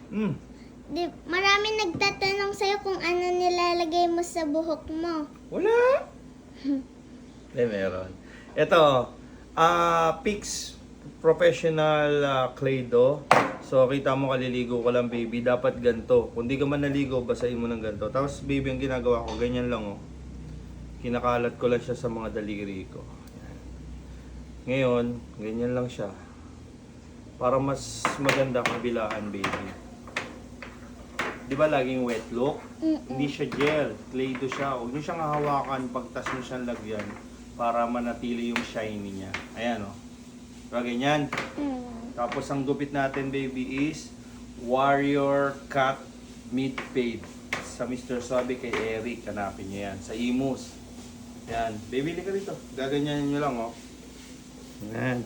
Hmm. Marami nagtatanong sa'yo kung ano nilalagay mo sa buhok mo. Wala. Meron. Ito, Pix Professional Clay Dough. So, kita mo kaliligo ko lang, baby. Dapat ganito. Kung di ka man naligo, basahin mo ng ganito. Tapos, baby, ang ginagawa ko, ganyan lang, oh. Kinakalat ko lang siya sa mga daliri ko. Yan. Ngayon, ganyan lang siya. Para mas maganda kabilaan, baby. Di ba laging wet look? Hindi siya gel. Clay dough siya. Huwag niyo siyang hahawakan pagtas niyo siyang lagyan para manatili yung shiny niya. Ayan, oh. Diba ganyan? Tapos ang gupit natin, baby, is Warrior Cut Mid Fade. Sa Mr. Suave kay Eric. Hanapin niyo yan. Sa Imus. Yan. Baby, lika rito. Gaganyanin niyo lang, oh. Yan.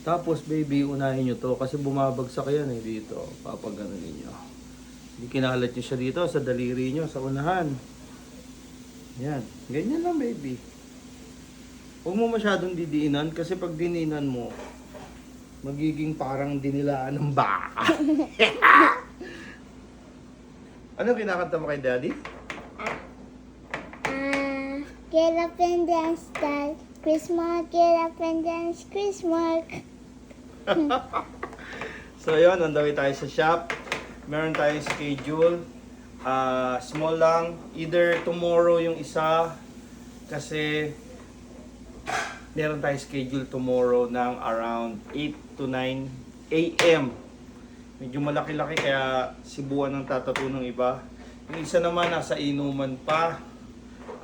Tapos, baby, unahin nyo to kasi bumabagsak yan eh dito. Papagano ninyo. Hindi kinalat nyo siya dito sa daliri nyo, sa unahan. Yan. Ganyan lang, baby. Huwag mo masyadong didiinan kasi pag diniinan mo, magiging parang dinilaan ng baka. Anong kinakanta mo kay daddy? Get up and dance, dad. Christmas, get up and dance, Christmas. So yun, nandawin tayo sa shop. Meron tayong schedule. Small lang. Either tomorrow yung isa. Kasi meron tayong schedule tomorrow ng around 8 to 9 a.m. Medyo malaki-laki kaya sibuan ng tatato ng iba. Yung isa naman nasa inuman pa.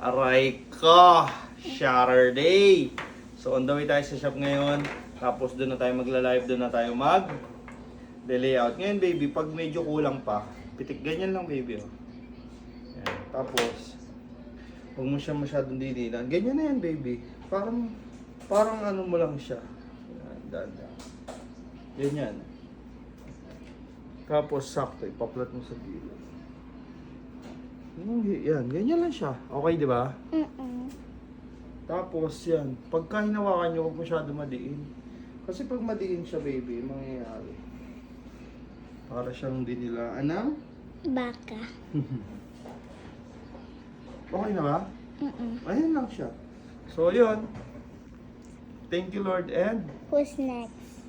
Aray ko! Saturday! So on the way tayo sa shop ngayon. Tapos doon na tayo magla-live, doon na tayo mag-layout. Ngayon, baby, pag medyo kulang pa, pitik ganyan lang, baby. Oh. Yan. Tapos, huwag mo siya masyadong dinilan. Ganyan na yan, baby. Parang ano mo lang siya. Yan, dahan-dahan. Ganyan. Tapos, sakto, ipaplat mo sa gilid. Yan, ganyan lang siya. Okay, di ba? Tapos, yan. Pagka hinawakan nyo, huwag masyado madiin. Kasi pag madiin siya, baby, mangyayari. Para siyang dinilaan ng Baka. okay na ba? Ayan lang siya. So, yun. Thank you, Lord, and Who's next?